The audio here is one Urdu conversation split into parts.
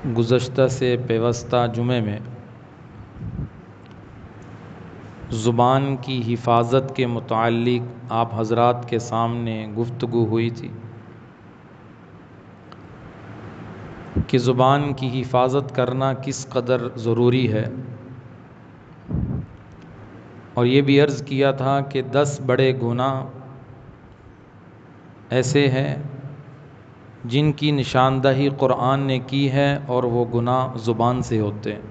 گزشتہ سے پیوستہ جمعے میں زبان کی حفاظت کے متعلق آپ حضرات کے سامنے گفتگو ہوئی تھی کہ زبان کی حفاظت کرنا کس قدر ضروری ہے، اور یہ بھی عرض کیا تھا کہ 10 بڑے گناہ ایسے ہیں جن کی نشاندہی قرآن نے کی ہے اور وہ گناہ زبان سے ہوتے ہیں۔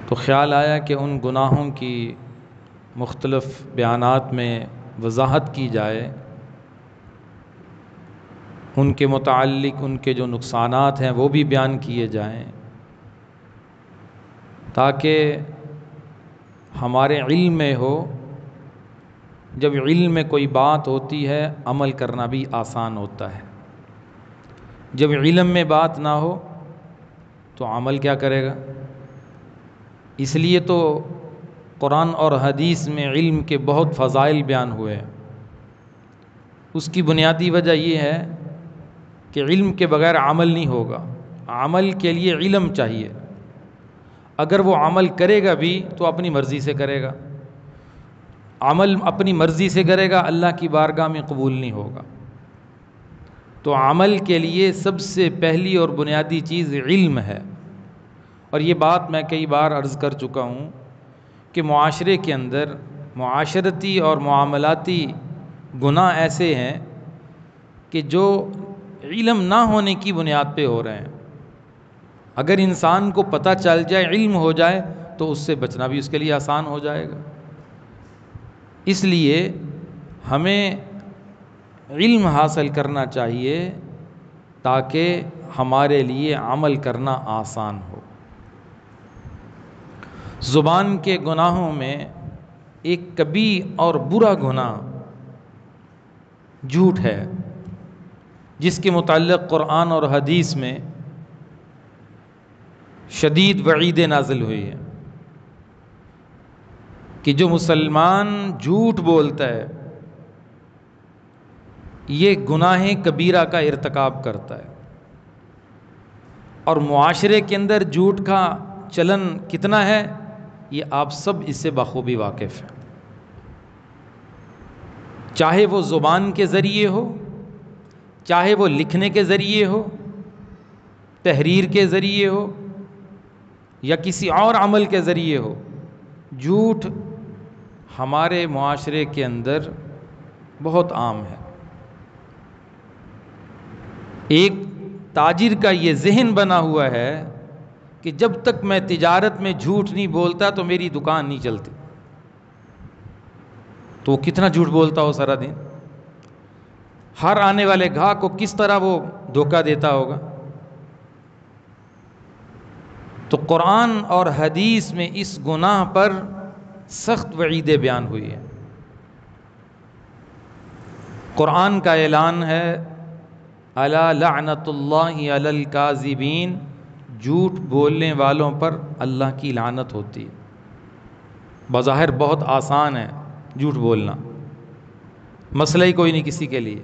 تو خیال آیا کہ ان گناہوں کی مختلف بیانات میں وضاحت کی جائے، ان کے متعلق ان کے جو نقصانات ہیں وہ بھی بیان کیے جائیں، تاکہ ہمارے علم میں ہو۔ جب علم میں کوئی بات ہوتی ہے عمل کرنا بھی آسان ہوتا ہے، جب علم میں بات نہ ہو تو عمل کیا کرے گا؟ اس لیے تو قرآن اور حدیث میں علم کے بہت فضائل بیان ہوئے ہیں۔ اس کی بنیادی وجہ یہ ہے کہ علم کے بغیر عمل نہیں ہوگا، عمل کے لیے علم چاہیے۔ اگر وہ عمل کرے گا بھی تو اپنی مرضی سے کرے گا، عمل اپنی مرضی سے کرے گا اللہ کی بارگاہ میں قبول نہیں ہوگا۔ تو عمل کے لیے سب سے پہلی اور بنیادی چیز علم ہے۔ اور یہ بات میں کئی بار عرض کر چکا ہوں کہ معاشرے کے اندر معاشرتی اور معاملاتی گناہ ایسے ہیں کہ جو علم نہ ہونے کی بنیاد پہ ہو رہے ہیں۔ اگر انسان کو پتہ چل جائے، علم ہو جائے، تو اس سے بچنا بھی اس کے لیے آسان ہو جائے گا۔ اس لیے ہمیں علم حاصل کرنا چاہیے تاکہ ہمارے لیے عمل کرنا آسان ہو۔ زبان کے گناہوں میں ایک کبھی اور برا گناہ جھوٹ ہے، جس کے متعلق قرآن اور حدیث میں شدید وعید نازل ہوئی ہے کہ جو مسلمان جھوٹ بولتا ہے یہ گناہ کبیرہ کا ارتکاب کرتا ہے۔ اور معاشرے کے اندر جھوٹ کا چلن کتنا ہے یہ آپ سب اس سے بخوبی واقف ہیں، چاہے وہ زبان کے ذریعے ہو، چاہے وہ لکھنے کے ذریعے ہو، تحریر کے ذریعے ہو، یا کسی اور عمل کے ذریعے ہو۔ جھوٹ ہمارے معاشرے کے اندر بہت عام ہے۔ ایک تاجر کا یہ ذہن بنا ہوا ہے کہ جب تک میں تجارت میں جھوٹ نہیں بولتا تو میری دکان نہیں چلتی۔ تو وہ کتنا جھوٹ بولتا ہو سارا دن، ہر آنے والے گاہک کو کس طرح وہ دھوکہ دیتا ہوگا۔ تو قرآن اور حدیث میں اس گناہ پر سخت وعیدیں بیان ہوئی ہیں۔ قرآن کا اعلان ہے الا لعنت اللہ علی الکاذبین، جھوٹ بولنے والوں پر اللہ کی لعنت ہوتی ہے۔ بظاہر بہت آسان ہے جھوٹ بولنا، مسئلہ ہی کوئی نہیں کسی کے لیے۔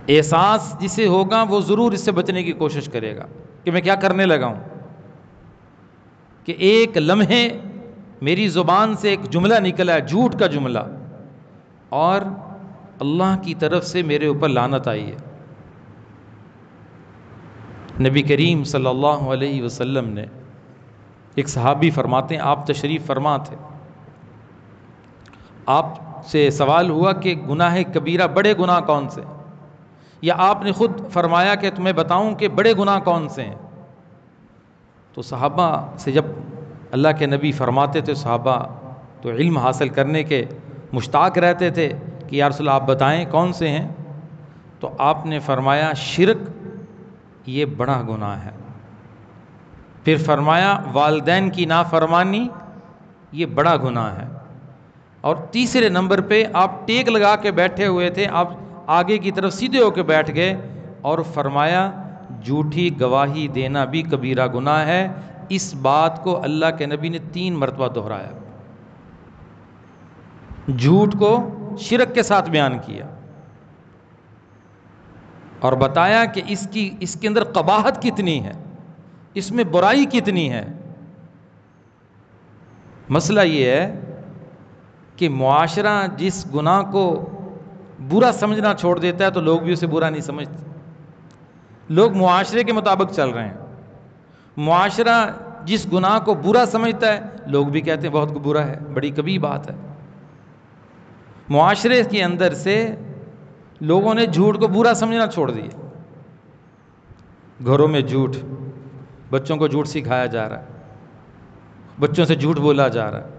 احساس جسے ہوگا وہ ضرور اس سے بچنے کی کوشش کرے گا کہ میں کیا کرنے لگا ہوں، کہ ایک لمحے میری زبان سے ایک جملہ نکلا ہے، جھوٹ کا جملہ، اور اللہ کی طرف سے میرے اوپر لعنت آئی ہے۔ نبی کریم صلی اللہ علیہ وسلم نے، ایک صحابی فرماتے ہیں آپ تشریف فرما تھے، آپ سے سوال ہوا کہ گناہ کبیرہ بڑے گناہ کون سے، یا آپ نے خود فرمایا کہ تمہیں بتاؤں کہ بڑے گناہ کون سے ہیں۔ تو صحابہ سے جب اللہ کے نبی فرماتے تھے، صحابہ تو علم حاصل کرنے کے مشتاق رہتے تھے کہ یا رسول اللہ آپ بتائیں کون سے ہیں۔ تو آپ نے فرمایا شرک یہ بڑا گناہ ہے، پھر فرمایا والدین کی نافرمانی یہ بڑا گناہ ہے، اور تیسرے نمبر پہ آپ ٹیک لگا کے بیٹھے ہوئے تھے، آپ آگے کی طرف سیدھے ہو کے بیٹھ گئے اور فرمایا جھوٹی گواہی دینا بھی کبیرہ گناہ ہے۔ اس بات کو اللہ کے نبی نے 3 مرتبہ دہرایا، جھوٹ کو شرک کے ساتھ بیان کیا۔ اور بتایا کہ اس کے اندر قباحت کتنی ہے، اس میں برائی کتنی ہے۔ مسئلہ یہ ہے کہ معاشرہ جس گناہ کو برا سمجھنا چھوڑ دیتا ہے تو لوگ بھی اسے برا نہیں سمجھتے۔ لوگ معاشرے کے مطابق چل رہے ہیں، معاشرہ جس گناہ کو برا سمجھتا ہے لوگ بھی کہتے ہیں بہت برا ہے، بڑی کبھی بات ہے۔ معاشرے کے اندر سے لوگوں نے جھوٹ کو برا سمجھنا چھوڑ دیا۔ گھروں میں جھوٹ، بچوں کو جھوٹ سکھایا جا رہا ہے، بچوں سے جھوٹ بولا جا رہا ہے،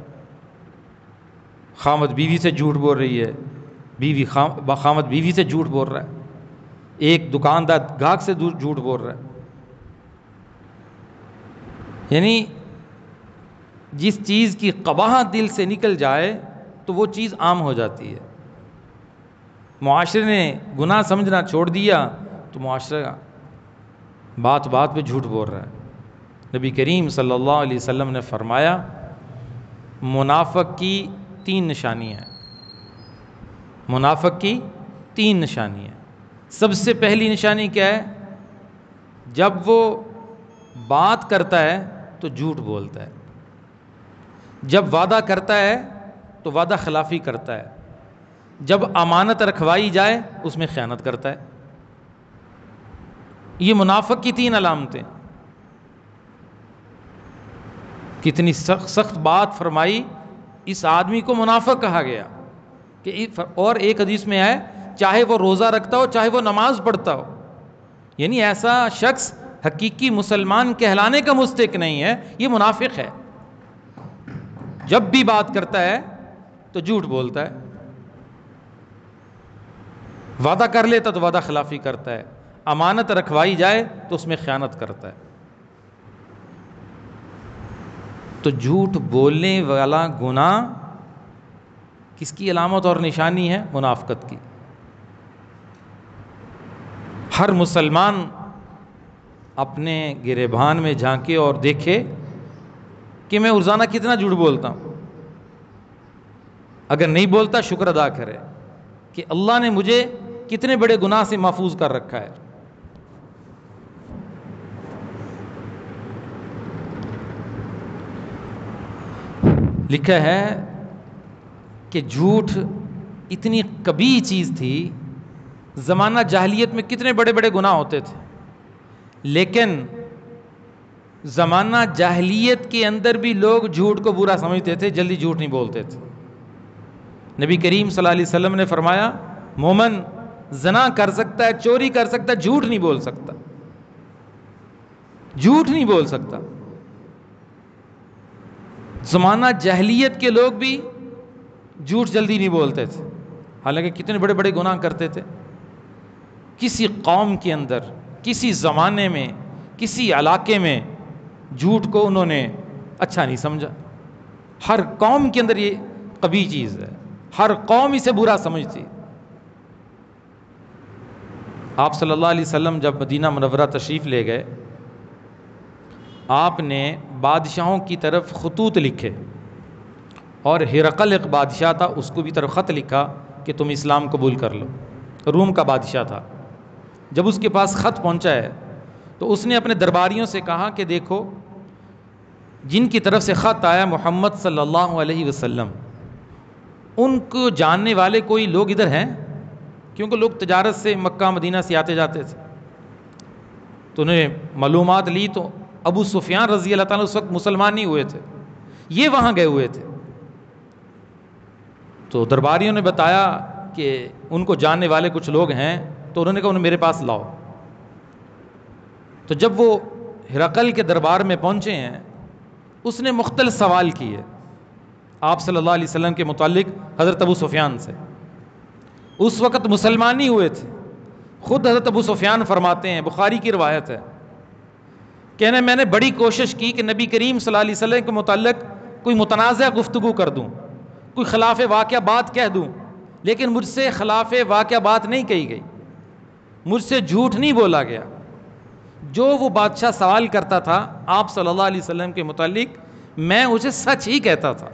خامد بیوی سے جھوٹ بول رہی ہے، بیوی خامد بیوی سے جھوٹ بول رہا ہے، ایک دکاندار گاہک سے جھوٹ بول رہا ہے۔ یعنی جس چیز کی قباحت دل سے نکل جائے تو وہ چیز عام ہو جاتی ہے۔ معاشرے نے گناہ سمجھنا چھوڑ دیا تو معاشرہ بات بات پہ جھوٹ بول رہا ہے۔ نبی کریم صلی اللہ علیہ وسلم نے فرمایا منافق کی 3 نشانیاں ہیں، منافق کی 3 نشانیاں۔ سب سے پہلی نشانی کیا ہے؟ جب وہ بات کرتا ہے تو جھوٹ بولتا ہے، جب وعدہ کرتا ہے تو وعدہ خلافی کرتا ہے، جب امانت رکھوائی جائے اس میں خیانت کرتا ہے۔ یہ منافق کی 3 علامتیں۔ کتنی سخت بات فرمائی، اس آدمی کو منافق کہا گیا کہ اور ایک حدیث میں ہے چاہے وہ روزہ رکھتا ہو چاہے وہ نماز پڑھتا ہو، یعنی ایسا شخص حقیقی مسلمان کہلانے کا مستحق نہیں ہے، یہ منافق ہے۔ جب بھی بات کرتا ہے تو جھوٹ بولتا ہے، وعدہ کر لیتا تو وعدہ خلافی کرتا ہے، امانت رکھوائی جائے تو اس میں خیانت کرتا ہے۔ تو جھوٹ بولنے والا گناہ کس کی علامت اور نشانی ہے؟ منافقت کی۔ ہر مسلمان اپنے گریبان میں جھانکے اور دیکھے کہ میں روزانہ کتنا جھوٹ بولتا ہوں۔ اگر نہیں بولتا شکر ادا کرے کہ اللہ نے مجھے کتنے بڑے گناہ سے محفوظ کر رکھا ہے۔ لکھا ہے کہ جھوٹ اتنی کبیح چیز تھی، زمانہ جاہلیت میں کتنے بڑے بڑے گناہ ہوتے تھے، لیکن زمانہ جاہلیت کے اندر بھی لوگ جھوٹ کو برا سمجھتے تھے، جلدی جھوٹ نہیں بولتے تھے۔ نبی کریم صلی اللہ علیہ وسلم نے فرمایا مومن زنا کر سکتا ہے، چوری کر سکتا ہے، جھوٹ نہیں بول سکتا، جھوٹ نہیں بول سکتا۔ زمانہ جاہلیت کے لوگ بھی جھوٹ جلدی نہیں بولتے تھے، حالانکہ کتنے بڑے بڑے گناہ کرتے تھے۔ کسی قوم کے اندر، کسی زمانے میں، کسی علاقے میں جھوٹ کو انہوں نے اچھا نہیں سمجھا۔ ہر قوم کے اندر یہ قبیح چیز ہے، ہر قوم اسے برا سمجھتی۔ آپ صلی اللہ علیہ وسلم جب مدینہ منورہ تشریف لے گئے، آپ نے بادشاہوں کی طرف خطوط لکھے، اور ہرقل ایک بادشاہ تھا، اس کو بھی طرف خط لکھا کہ تم اسلام قبول کر لو، روم کا بادشاہ تھا۔ جب اس کے پاس خط پہنچا ہے تو اس نے اپنے درباریوں سے کہا کہ دیکھو جن کی طرف سے خط آیا محمد صلی اللہ علیہ وسلم، ان کو جاننے والے کوئی لوگ ادھر ہیں؟ کیونکہ لوگ تجارت سے مکہ مدینہ سے آتے جاتے تھے، تو انہیں معلومات لی تو ابو سفیان رضی اللہ تعالیٰ اس وقت مسلمان نہیں ہوئے تھے، یہ وہاں گئے ہوئے تھے۔ تو درباریوں نے بتایا کہ ان کو جاننے والے کچھ لوگ ہیں، تو انہوں نے کہا انہیں میرے پاس لاؤ۔ تو جب وہ ہرقل کے دربار میں پہنچے ہیں، اس نے مختلف سوال کیے آپ صلی اللہ علیہ وسلم کے متعلق حضرت ابو سفیان سے۔ اس وقت مسلمان نہیں ہوئے تھے، خود حضرت ابو سفیان فرماتے ہیں، بخاری کی روایت ہے، کہنے میں نے بڑی کوشش کی کہ نبی کریم صلی اللہ علیہ وسلم کے متعلق کوئی متنازع گفتگو کر دوں، کوئی خلاف واقعہ بات کہہ دوں، لیکن مجھ سے خلاف واقعہ بات نہیں کہی گئی، مجھ سے جھوٹ نہیں بولا گیا۔ جو وہ بادشاہ سوال کرتا تھا آپ صلی اللہ علیہ وسلم کے متعلق، میں اسے سچ ہی کہتا تھا۔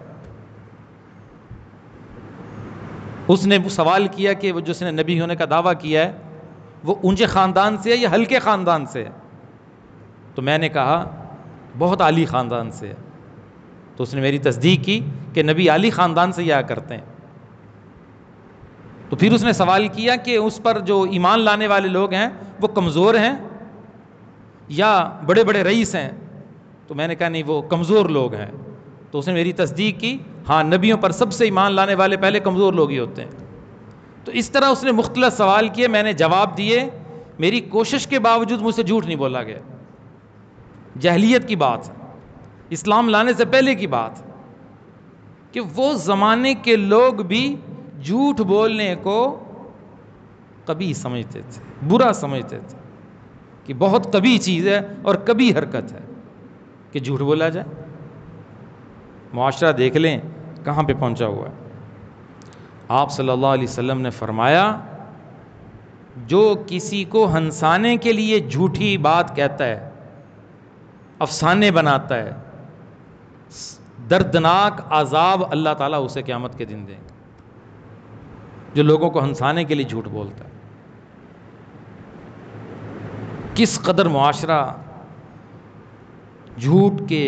اس نے سوال کیا کہ وہ جس نے نبی ہونے کا دعویٰ کیا ہے وہ اونچے خاندان سے ہے یا ہلکے خاندان سے ہے؟ تو میں نے کہا بہت عالی خاندان سے ہے۔ تو اس نے میری تصدیق کی کہ نبی عالی خاندان سے آیا کرتے ہیں۔ تو پھر اس نے سوال کیا کہ اس پر جو ایمان لانے والے لوگ ہیں وہ کمزور ہیں یا بڑے بڑے رئیس ہیں؟ تو میں نے کہا نہیں، وہ کمزور لوگ ہیں۔ تو اس نے میری تصدیق کی، ہاں نبیوں پر سب سے ایمان لانے والے پہلے کمزور لوگ ہی ہوتے ہیں۔ تو اس طرح اس نے مختلف سوال کیے، میں نے جواب دیے، میری کوشش کے باوجود مجھ سے جھوٹ نہیں بولا گیا۔ جاہلیت کی بات، اسلام لانے سے پہلے کی بات، کہ وہ زمانے کے لوگ بھی جھوٹ بولنے کو کبھی سمجھتے تھے، برا سمجھتے تھے کہ بہت کبھی چیز ہے اور کبھی حرکت ہے کہ جھوٹ بولا جائے۔ معاشرہ دیکھ لیں کہاں پہ پہنچا ہوا ہے۔ آپ صلی اللہ علیہ وسلم نے فرمایا جو کسی کو ہنسانے کے لیے جھوٹی بات کہتا ہے، افسانے بناتا ہے، دردناک عذاب اللہ تعالیٰ اسے قیامت کے دن دیں گے۔ جو لوگوں کو ہنسانے کے لیے جھوٹ بولتا ہے، کس قدر معاشرہ جھوٹ کے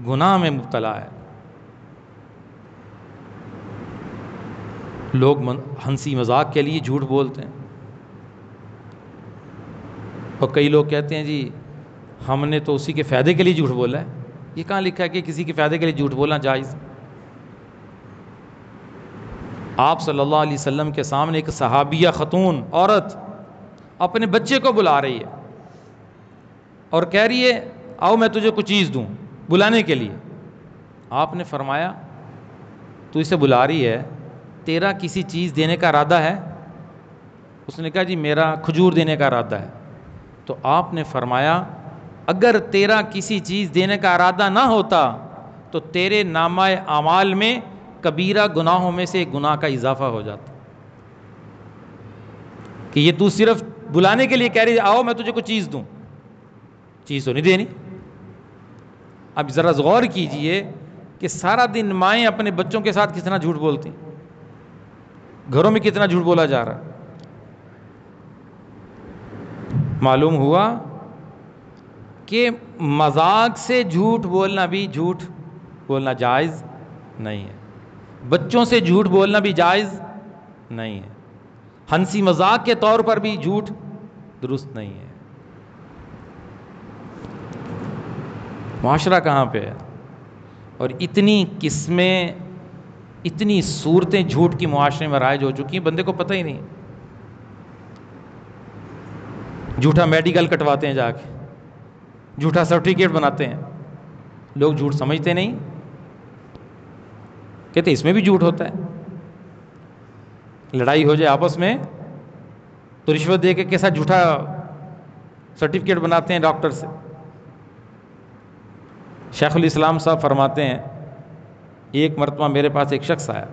گناہ میں مبتلا ہے۔ لوگ ہنسی مذاق کے لیے جھوٹ بولتے ہیں، اور کئی لوگ کہتے ہیں جی ہم نے تو اسی کے فائدے کے لیے جھوٹ بولا ہے۔ یہ کہاں لکھا ہے کہ کسی کے فائدے کے لیے جھوٹ بولنا جائز؟ آپ صلی اللہ علیہ وسلم کے سامنے ایک صحابیہ خاتون عورت اپنے بچے کو بلا رہی ہے اور کہہ رہی ہے آؤ میں تجھے کچھ چیز دوں، بلانے کے لیے۔ آپ نے فرمایا تو اسے بلا رہی ہے، تیرا کسی چیز دینے کا ارادہ ہے؟ اس نے کہا جی میرا کھجور دینے کا ارادہ ہے۔ تو آپ نے فرمایا اگر تیرا کسی چیز دینے کا ارادہ نہ ہوتا تو تیرے نامہ اعمال میں کبیرہ گناہوں میں سے ایک گناہ کا اضافہ ہو جاتا، کہ یہ تو صرف بلانے کے لیے کہہ رہی آؤ میں تجھے کچھ چیز دوں، چیز تو نہیں دینی۔ اب ذرا غور کیجئے کہ سارا دن مائیں اپنے بچوں کے ساتھ کتنا جھوٹ بولتی، گھروں میں کتنا جھوٹ بولا جا رہا ہے۔ معلوم ہوا کہ مذاق سے جھوٹ بولنا بھی جھوٹ بولنا جائز نہیں ہے، بچوں سے جھوٹ بولنا بھی جائز نہیں ہے، ہنسی مذاق کے طور پر بھی جھوٹ درست نہیں ہے۔ معاشرہ کہاں پہ ہے؟ اور اتنی قسمیں، اتنی صورتیں جھوٹ کی معاشرے میں رائج ہو چکی ہیں، بندے کو پتہ ہی نہیں۔ جھوٹا میڈیکل کٹواتے ہیں جا کے، جھوٹا سرٹیفکیٹ بناتے ہیں، لوگ جھوٹ سمجھتے نہیں، کہتے اس میں بھی جھوٹ ہوتا ہے۔ لڑائی ہو جائے آپس میں تو رشوت دے کے کیسا جھوٹا سرٹیفکیٹ بناتے ہیں ڈاکٹر سے۔ شیخ الاسلام صاحب فرماتے ہیں ایک مرتبہ میرے پاس ایک شخص آیا،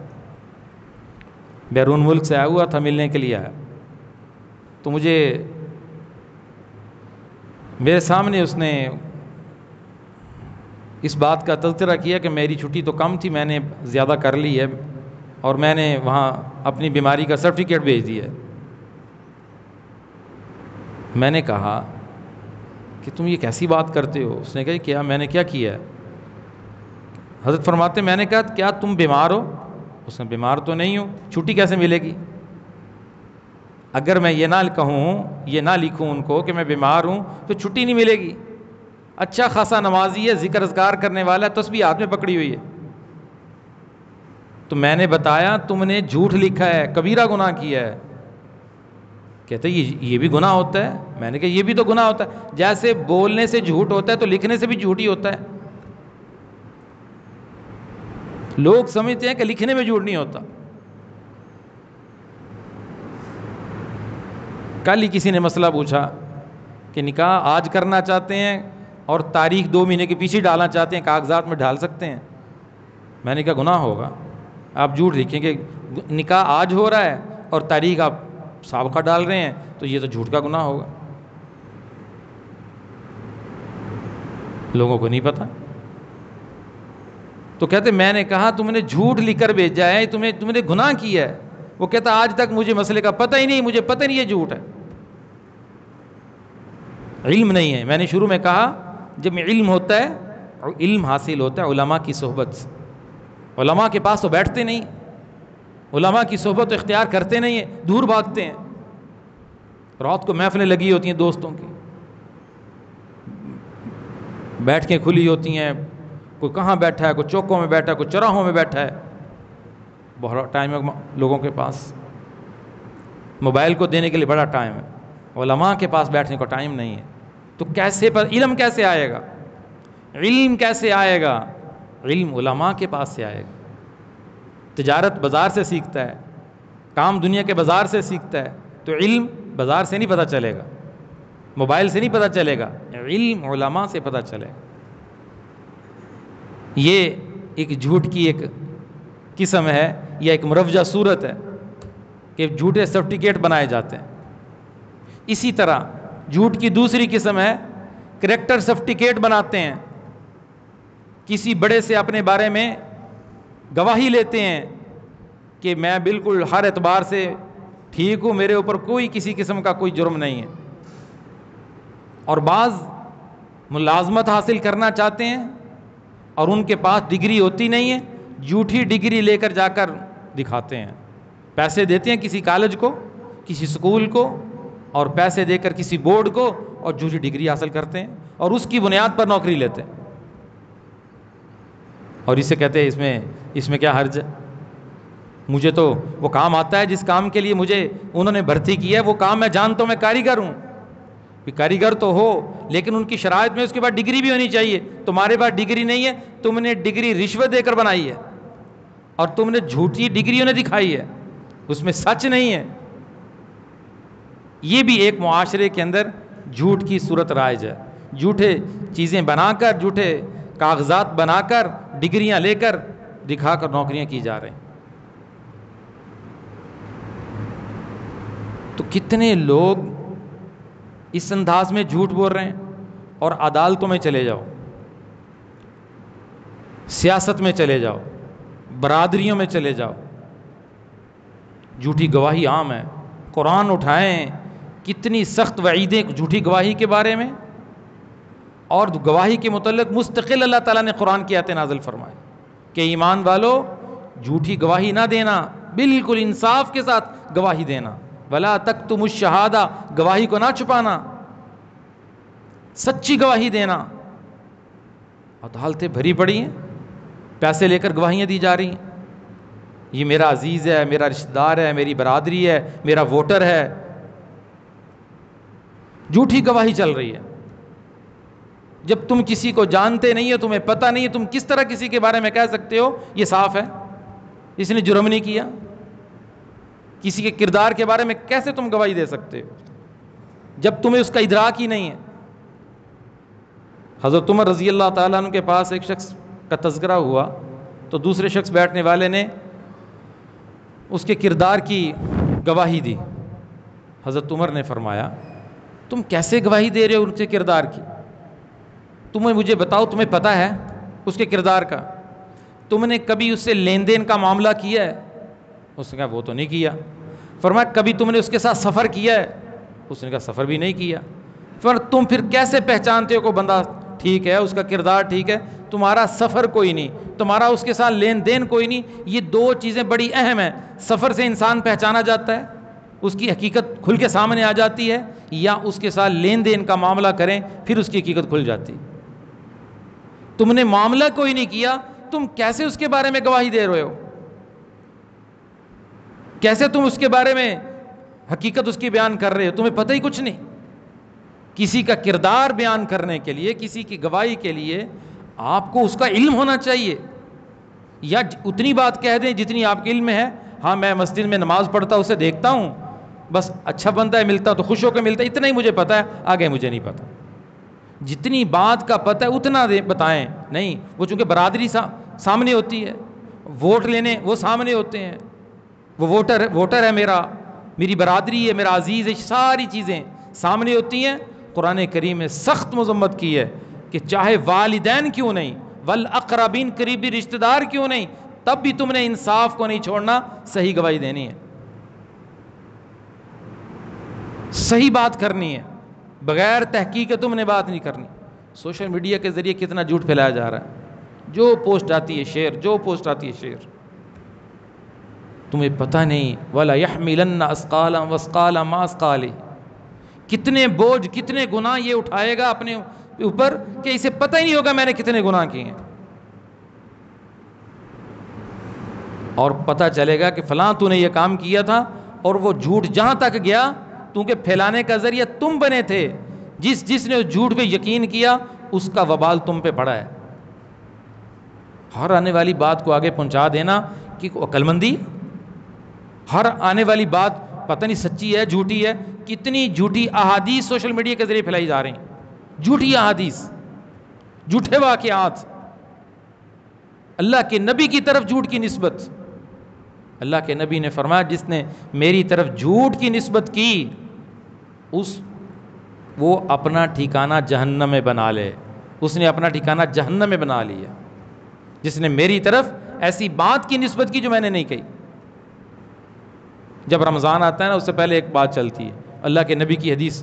بیرون ملک سے آیا ہوا تھا، ملنے کے لیے آیا، تو میرے سامنے اس نے اس بات کا تذکرہ کیا کہ میری چھٹی تو کم تھی، میں نے زیادہ کر لی ہے اور میں نے وہاں اپنی بیماری کا سرٹیفکیٹ بھیج دیا ہے۔ میں نے کہا کہ تم یہ کیسی بات کرتے ہو؟ اس نے کہا کیا میں نے کیا کیا ہے؟ حضرت فرماتے میں نے کہا کیا تم بیمار ہو؟ اس نے بیمار تو نہیں ہوں، چھٹی کیسے ملے گی؟ اگر میں یہ نہ کہوں، یہ نہ لکھوں ان کو کہ میں بیمار ہوں تو چھٹی نہیں ملے گی۔ اچھا خاصا نمازی ہے، ذکر اذکار کرنے والا ہے، تسبیح ہاتھ میں پکڑی ہوئی ہے۔ تو میں نے بتایا تم نے جھوٹ لکھا ہے، کبیرہ گناہ کیا ہے۔ کہتے یہ بھی گناہ ہوتا ہے؟ میں نے کہا یہ بھی تو گناہ ہوتا ہے، جیسے بولنے سے جھوٹ ہوتا ہے تو لکھنے سے بھی جھوٹ ہی ہوتا ہے۔ لوگ سمجھتے ہیں کہ لکھنے میں جھوٹ نہیں ہوتا۔ کل ہی کسی نے مسئلہ پوچھا کہ نکاح آج کرنا چاہتے ہیں اور تاریخ 2 مہینے کے پیچھے ڈالنا چاہتے ہیں، کاغذات میں ڈال سکتے ہیں؟ میں نے کہا گناہ ہوگا، آپ جھوٹ لکھیں کہ نکاح آج ہو رہا ہے اور تاریخ آپ سابقہ ڈال رہے ہیں، تو یہ تو جھوٹ کا گناہ ہوگا۔ لوگوں کو نہیں پتا، تو کہتے میں نے کہا تم نے جھوٹ لکھ کر بھیجا ہے، تم نے گناہ کیا ہے۔ وہ کہتا آج تک مجھے مسئلے کا پتہ ہی نہیں، مجھے پتہ نہیں یہ جھوٹ ہے۔ علم نہیں ہے. میں نے شروع میں کہا جب علم ہوتا ہے، علم حاصل ہوتا ہے علماء کی صحبت سے. علماء کے پاس تو بیٹھتے نہیں، علماء کی صحبت تو اختیار کرتے نہیں ہیں، دور بھاگتے ہیں. رات کو محفلیں لگی ہوتی ہیں دوستوں کی، بیٹھ کے کھلی ہوتی ہیں، کوئی کہاں بیٹھا ہے، کوئی چوکوں میں بیٹھا ہے، کوئی چوراہوں میں بیٹھا ہے. بہت ٹائم ہے لوگوں کے پاس، موبائل کو دینے کے لیے بڑا ٹائم ہے، علماء کے پاس بیٹھنے کو ٹائم نہیں ہے. تو کیسے علم کیسے آئے گا؟ علم کیسے آئے گا؟ علم علماء کے پاس سے آئے گا. تجارت بازار سے سیکھتا ہے، کام دنیا کے بازار سے سیکھتا ہے. تو علم بازار سے نہیں پتہ چلے گا، موبائل سے نہیں پتہ چلے گا، علم علماء سے پتہ چلے گا. یہ ایک جھوٹ کی ایک قسم ہے یا ایک مروجہ صورت ہے کہ جھوٹے سرٹیفکیٹ بنائے جاتے ہیں. اسی طرح جھوٹ کی دوسری قسم ہے کریکٹر سرٹیفکیٹ بناتے ہیں. کسی بڑے سے اپنے بارے میں گواہی لیتے ہیں کہ میں بالکل ہر اعتبار سے ٹھیک ہوں، میرے اوپر کوئی کسی قسم کا کوئی جرم نہیں ہے. اور بعض ملازمت حاصل کرنا چاہتے ہیں اور ان کے پاس ڈگری ہوتی نہیں ہے، جھوٹی ڈگری لے کر جا کر دکھاتے ہیں. پیسے دیتے ہیں کسی کالج کو، کسی سکول کو، اور پیسے دے کر کسی بورڈ کو، اور جھوٹی ڈگری حاصل کرتے ہیں اور اس کی بنیاد پر نوکری لیتے ہیں. اور اسے کہتے ہیں اس میں کیا حرج ہے، مجھے تو وہ کام آتا ہے جس کام کے لیے مجھے انہوں نے بھرتی کیا ہے، وہ کام میں جانتا ہوں، میں کاریگر ہوں. کاریگر تو ہو لیکن ان کی شرائط میں اس کے بعد ڈگری بھی ہونی چاہیے. تمہارے پاس ڈگری نہیں ہے، تم نے ڈگری رشوت دے کر بنائی ہے اور تم نے جھوٹی ڈگری انہیں دکھائی ہے، اس میں سچ نہیں ہے. یہ بھی ایک معاشرے کے اندر جھوٹ کی صورت رائج ہے. جھوٹے چیزیں بنا کر، جھوٹے کاغذات بنا کر، ڈگریاں لے کر دکھا کر نوکریاں کی جا رہی ہیں. تو کتنے لوگ اس انداز میں جھوٹ بول رہے ہیں. اور عدالتوں میں چلے جاؤ، سیاست میں چلے جاؤ، برادریوں میں چلے جاؤ، جھوٹی گواہی عام ہے. قرآن اٹھائیں، کتنی سخت وعیدیں جھوٹی گواہی کے بارے میں، اور گواہی کے متعلق مستقل اللہ تعالیٰ نے قرآن کی آیتیں نازل فرمائے کہ ایمان والو جھوٹی گواہی نہ دینا، بالکل انصاف کے ساتھ گواہی دینا. ولا تکتموا الشہادہ، گواہی کو نہ چھپانا، سچی گواہی دینا. عدالتیں بھری پڑی ہیں، پیسے لے کر گواہیاں دی جا رہی ہیں. یہ میرا عزیز ہے، میرا رشتہ دار ہے، میری برادری ہے، میرا ووٹر ہے. جھوٹی گواہی چل رہی ہے. جب تم کسی کو جانتے نہیں ہو، تمہیں پتہ نہیں ہے، تم کس طرح کسی کے بارے میں کہہ سکتے ہو یہ صاف ہے اس نے جرم نہیں کیا؟ کسی کے کردار کے بارے میں کیسے تم گواہی دے سکتے ہو جب تمہیں اس کا ادراک ہی نہیں ہے؟ حضرت عمر رضی اللہ تعالیٰ عنہ کے پاس ایک شخص کا تذکرہ ہوا تو دوسرے شخص بیٹھنے والے نے اس کے کردار کی گواہی دی. حضرت عمر نے فرمایا تم کیسے گواہی دے رہے ہو ان کے کردار کی؟ تمہیں مجھے بتاؤ، تمہیں پتہ ہے اس کے کردار کا؟ تم نے کبھی اس سے لین دین کا معاملہ کیا ہے؟ اس نے کہا وہ تو نہیں کیا. فرمایا کبھی تم نے اس کے ساتھ سفر کیا ہے؟ اس نے کہا سفر بھی نہیں کیا. تم پھر کیسے پہچانتے ہو کہ بندہ ٹھیک ہے، اس کا کردار ٹھیک ہے؟ تمہارا سفر کوئی نہیں، تمہارا اس کے ساتھ لین دین کوئی نہیں. یہ دو چیزیں بڑی اہم ہیں. سفر سے انسان پہچانا جاتا ہے، اس کی حقیقت کھل کے سامنے آ جاتی ہے، یا اس کے ساتھ لین دین کا معاملہ کریں پھر اس کی حقیقت کھل جاتی. تم نے معاملہ کوئی نہیں کیا، تم کیسے اس کے بارے میں گواہی دے رہے ہو؟ کیسے تم اس کے بارے میں حقیقت اس کی بیان کر رہے ہو؟ تمہیں پتہ ہی کچھ نہیں. کسی کا کردار بیان کرنے کے لیے، کسی کی گواہی کے لیے آپ کو اس کا علم ہونا چاہیے. یا اتنی بات کہہ دیں جتنی آپ کے علم میں ہے، ہاں میں مسجد میں نماز پڑھتا اسے دیکھتا ہوں، بس اچھا بندہ ہے، ملتا تو خوش ہو کے ملتا ہے، اتنا ہی مجھے پتہ ہے، آگے مجھے نہیں پتہ. جتنی بات کا پتہ ہے اتنا بتائیں. نہیں، وہ چونکہ برادری سامنے ہوتی ہے، ووٹ لینے وہ سامنے ہوتے ہیں، وہ ووٹر ہے میرا، میری برادری ہے، میرا عزیز ہے، ساری چیزیں سامنے ہوتی ہیں. قرآن کریم میں سخت مذمت کی ہے کہ چاہے والدین کیوں نہیں، والاقربین قریبی رشتہ دار کیوں نہیں، تب بھی تم نے انصاف کو نہیں چھوڑنا، صحیح گواہی دینی ہے، صحیح بات کرنی ہے. بغیر تحقیق کے تم نے بات نہیں کرنی. سوشل میڈیا کے ذریعے کتنا جھوٹ پھیلایا جا رہا ہے، جو پوسٹ آتی ہے شیئر، جو پوسٹ آتی ہے شیئر. تمہیں پتہ نہیں وَلَا يَحْمِلَنَّ أَثْقَالًا وَأَثْقَالًا مَا أَثْقَالِهِ، کتنے بوجھ کتنے گناہ یہ اٹھائے گا اپنے اوپر کہ اسے پتہ ہی نہیں ہوگا میں نے کتنے گناہ کیے ہیں. اور پتہ چلے گا کہ فلاں تو نے یہ کام کیا تھا، اور وہ جھوٹ جہاں تک گیا کیونکہ پھیلانے کا ذریعہ تم بنے تھے. جس نے اس جھوٹ پہ یقین کیا اس کا وبال تم پہ پڑا ہے. ہر آنے والی بات کو آگے پہنچا دینا کہ عقل مندی، ہر آنے والی بات پتہ نہیں سچی ہے جھوٹی ہے. کتنی جھوٹی احادیث سوشل میڈیا کے ذریعے پھیلائی جا رہی ہیں، جھوٹی احادیث، جھوٹے واقعات، اللہ کے نبی کی طرف جھوٹ کی نسبت. اللہ کے نبی نے فرمایا جس نے میری طرف جھوٹ کی نسبت کی وہ اپنا ٹھکانہ جہنم میں بنا لے. اس نے اپنا ٹھکانہ جہنم میں بنا لیا جس نے میری طرف ایسی بات کی نسبت کی جو میں نے نہیں کہی. جب رمضان آتا ہے نا اس سے پہلے ایک بات چلتی ہے، اللہ کے نبی کی حدیث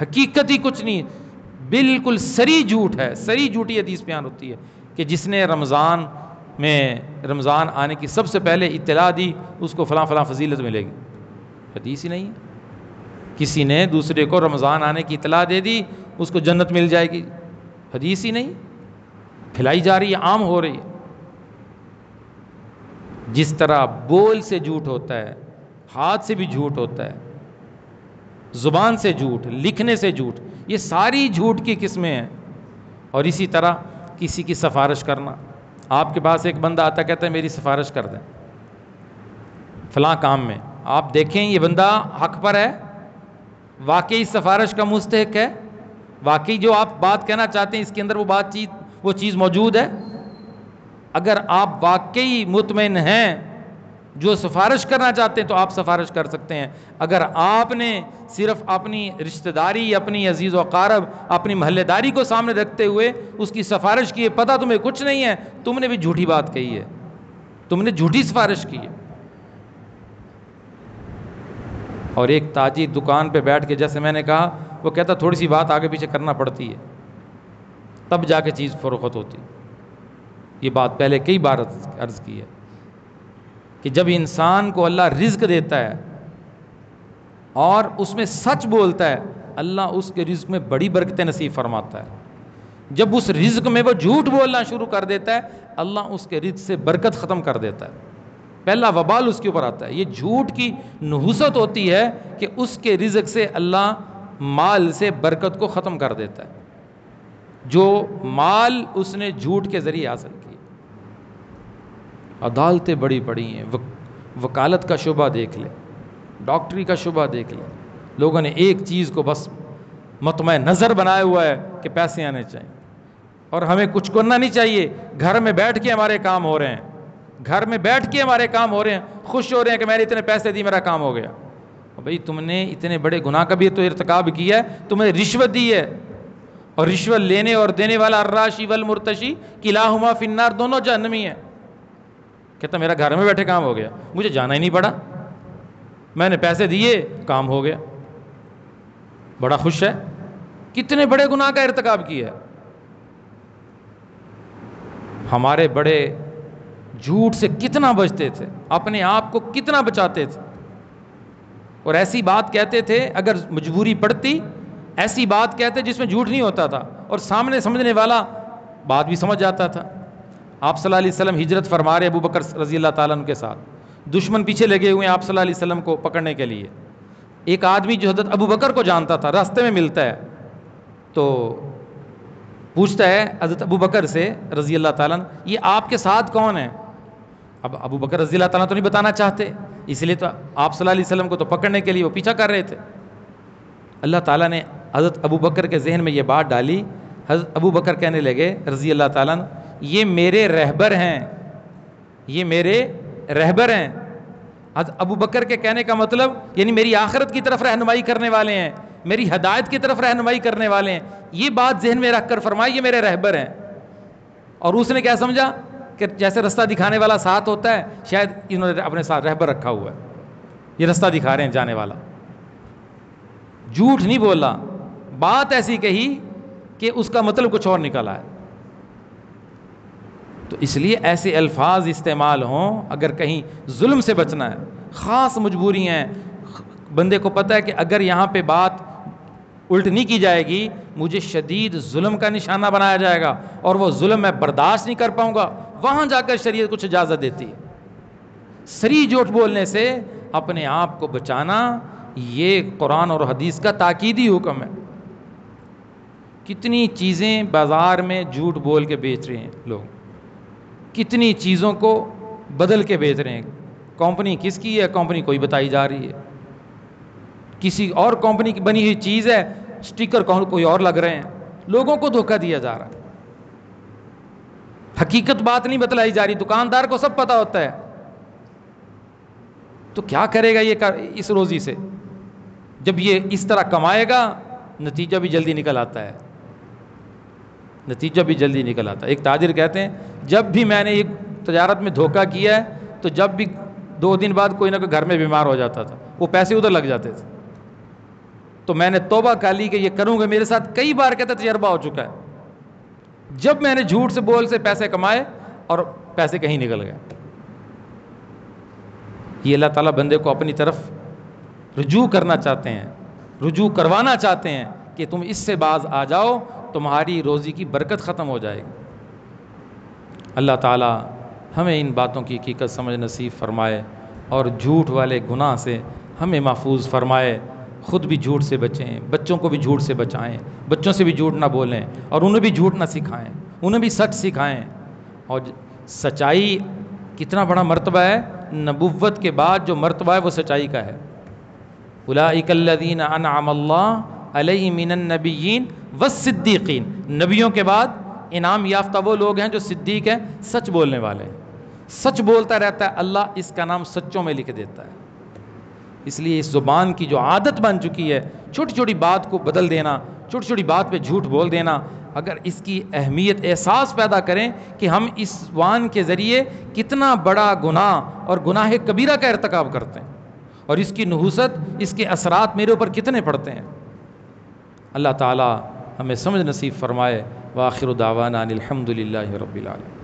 حقیقت ہی کچھ نہیں، بالکل سری جھوٹ ہے، سری جھوٹی حدیث بیان ہوتی ہے کہ جس نے رمضان آنے کی سب سے پہلے اطلاع دی اس کو فلاں فلاں فضیلت ملے گی. حدیث ہی نہیں ہے. کسی نے دوسرے کو رمضان آنے کی اطلاع دے دی اس کو جنت مل جائے گی، حدیث ہی نہیں. پھیلائی جا رہی ہے، عام ہو رہی ہے. جس طرح بول سے جھوٹ ہوتا ہے، ہاتھ سے بھی جھوٹ ہوتا ہے، زبان سے جھوٹ، لکھنے سے جھوٹ، یہ ساری جھوٹ کی قسمیں ہیں. اور اسی طرح کسی کی سفارش کرنا. آپ کے پاس ایک بندہ آتا کہتا ہے میری سفارش کر دیں فلاں کام میں، آپ دیکھیں یہ بندہ حق پر ہے، واقعی سفارش کا مستحق ہے، واقعی جو آپ بات کہنا چاہتے ہیں اس کے اندر وہ چیز موجود ہے. اگر آپ واقعی مطمئن ہیں جو سفارش کرنا چاہتے ہیں تو آپ سفارش کر سکتے ہیں. اگر آپ نے صرف اپنی رشتہ داری، اپنی عزیز و اقارب، اپنی محلے داری کو سامنے رکھتے ہوئے اس کی سفارش کی ہے، پتہ تمہیں کچھ نہیں ہے، تم نے بھی جھوٹی بات کہی ہے، تم نے جھوٹی سفارش کی ہے. اور ایک تاجر دکان پہ بیٹھ کے جیسے میں نے کہا وہ کہتا تھوڑی سی بات آگے پیچھے کرنا پڑتی ہے تب جا کے چیز فروخت ہوتی. یہ بات پہلے کئی بار عرض کی ہے کہ جب انسان کو اللہ رزق دیتا ہے اور اس میں سچ بولتا ہے اللہ اس کے رزق میں بڑی برکتیں نصیب فرماتا ہے. جب اس رزق میں وہ جھوٹ بولنا شروع کر دیتا ہے اللہ اس کے رزق سے برکت ختم کر دیتا ہے، پہلا وبال اس کے اوپر آتا ہے. یہ جھوٹ کی نحوست ہوتی ہے کہ اس کے رزق سے اللہ مال سے برکت کو ختم کر دیتا ہے، جو مال اس نے جھوٹ کے ذریعے حاصل کیا. عدالتیں بڑی بڑی ہیں، وکالت کا شعبہ دیکھ لے، ڈاکٹری کا شعبہ دیکھ لے. لوگوں نے ایک چیز کو بس مطمع نظر بنایا ہوا ہے کہ پیسے آنے چاہیے اور ہمیں کچھ کرنا نہیں چاہیے، گھر میں بیٹھ کے ہمارے کام ہو رہے ہیں، گھر میں بیٹھ کے ہمارے کام ہو رہے ہیں، خوش ہو رہے ہیں کہ میں نے اتنے پیسے دی میرا کام ہو گیا. بھئی تم نے اتنے بڑے گناہ کا بھی تو ارتکاب کیا ہے، تم نے رشوت دی ہے، اور رشوت لینے اور دینے والا الراشی والمرتشی کلاہما فی النار، دونوں جہنمی ہیں. کہتا میرا گھر میں بیٹھے کام ہو گیا، مجھے جانا ہی نہیں پڑا، میں نے پیسے دیے کام ہو گیا، بڑا خوش ہے. کتنے بڑے گناہ کا ارتکاب کیا ہے. ہمارے بڑے جھوٹ سے کتنا بچتے تھے، اپنے آپ کو کتنا بچاتے تھے، اور ایسی بات کہتے تھے اگر مجبوری پڑتی ایسی بات کہتے جس میں جھوٹ نہیں ہوتا تھا اور سامنے سمجھنے والا بات بھی سمجھ جاتا تھا. آپ صلی اللہ علیہ وسلم ہجرت فرما رہے ابو بکر رضی اللہ تعالیٰ عنہ کے ساتھ، دشمن پیچھے لگے ہوئے ہیں آپ صلی اللہ علیہ وسلم کو پکڑنے کے لیے. ایک آدمی جو حضرت ابو بکر کو جانتا تھا راستے میں ملتا ہے تو پوچھتا ہے حضرت ابو بکر سے رضی اللہ تعالیٰ عنہ یہ آپ کے ساتھ کون ہے. اب ابو بکر رضی اللہ تعالیٰ تو نہیں بتانا چاہتے، اس لیے تو آپ صلی اللہ علیہ وسلم کو تو پکڑنے کے لیے وہ پیچھا کر رہے تھے. اللہ تعالیٰ نے حضرت ابو بکر کے ذہن میں یہ بات ڈالی. حضرت ابو بکر کہنے لگے رضی اللہ تعالیٰ عنہ یہ میرے رہبر ہیں، یہ میرے رہبر ہیں. حضرت ابو بکر کے کہنے کا مطلب یعنی میری آخرت کی طرف رہنمائی کرنے والے ہیں، میری ہدایت کی طرف رہنمائی کرنے والے ہیں. یہ بات ذہن میں رکھ کر فرمائی یہ میرے رہبر ہیں. اور اس نے کیا سمجھا کہ جیسے رستہ دکھانے والا ساتھ ہوتا ہے، شاید انہوں نے اپنے ساتھ رہبر رکھا ہوا ہے، یہ رستہ دکھا رہے ہیں جانے والا. جھوٹ نہیں بولا بات ایسی کہی کہ اس کا مطلب کچھ اور نکل آئے. تو اس لیے ایسے الفاظ استعمال ہوں اگر کہیں ظلم سے بچنا ہے. خاص مجبوری ہیں, بندے کو پتہ ہے کہ اگر یہاں پہ بات الٹ نہیں کی جائے گی مجھے شدید ظلم کا نشانہ بنایا جائے گا اور وہ ظلم میں برداشت نہیں کر پاؤں گا, وہاں جا کر شریعت کچھ اجازت دیتی ہے. صریح جھوٹ بولنے سے اپنے آپ کو بچانا یہ قرآن اور حدیث کا تاکیدی حکم ہے. کتنی چیزیں بازار میں جھوٹ بول کے بیچ رہے ہیں لوگ, کتنی چیزوں کو بدل کے بیچ رہے ہیں. کمپنی کس کی ہے, کمپنی کوئی بتائی جا رہی ہے, کسی اور کمپنی کی بنی ہوئی چیز ہے, سٹیکر کوئی اور لگ رہے ہیں. لوگوں کو دھوکہ دیا جا رہا ہے, حقیقت بات نہیں بتلائی جا رہی. دکاندار کو سب پتہ ہوتا ہے, تو کیا کرے گا یہ اس روزی سے؟ جب یہ اس طرح کمائے گا نتیجہ بھی جلدی نکل آتا ہے, نتیجہ بھی جلدی نکل آتا ہے. ایک تاجر کہتے ہیں جب بھی میں نے یہ تجارت میں دھوکہ کیا ہے تو جب بھی 2 دن بعد کوئی نہ کوئی گھر میں بیمار ہو جاتا تھا, وہ پیسے ادھر لگ جاتے تھے. تو میں نے توبہ کر لی کہ یہ کروں گا. میرے ساتھ کئی بار کہتا تجربہ ہو چکا ہے, جب میں نے جھوٹ سے بول سے پیسے کمائے اور پیسے کہیں نکل گئے. یہ اللہ تعالیٰ بندے کو اپنی طرف رجوع کرنا چاہتے ہیں, رجوع کروانا چاہتے ہیں کہ تم اس سے باز آ جاؤ, تمہاری روزی کی برکت ختم ہو جائے گی. اللہ تعالیٰ ہمیں ان باتوں کی حقیقت سمجھ نصیب فرمائے اور جھوٹ والے گناہ سے ہمیں محفوظ فرمائے. خود بھی جھوٹ سے بچیں, بچوں کو بھی جھوٹ سے بچائیں, بچوں سے بھی جھوٹ نہ بولیں اور انہیں بھی جھوٹ نہ سکھائیں, انہیں بھی سچ سکھائیں. اور سچائی کتنا بڑا مرتبہ ہے, نبوت کے بعد جو مرتبہ ہے وہ سچائی کا ہے. اولئک الذین انعم اللہ علیہم من النبیین والصدیقین, نبیوں کے بعد انعام یافتہ وہ لوگ ہیں جو صدیق ہیں, سچ بولنے والے ہیں. سچ بولتا رہتا ہے, اللہ اس کا نام سچوں میں لکھ دیتا ہے. اس لیے اس زبان کی جو عادت بن چکی ہے چھوٹی چھوٹی بات کو بدل دینا, چھوٹی چھوٹی بات پہ جھوٹ بول دینا, اگر اس کی اہمیت احساس پیدا کریں کہ ہم اس زبان کے ذریعے کتنا بڑا گناہ اور گناہ کبیرہ کا ارتکاب کرتے ہیں اور اس کی نحوست, اس کے اثرات میرے اوپر کتنے پڑتے ہیں. اللہ تعالی ہمیں سمجھ نصیب فرمائے. وآخر دعوانا الحمد للہ رب العالمین.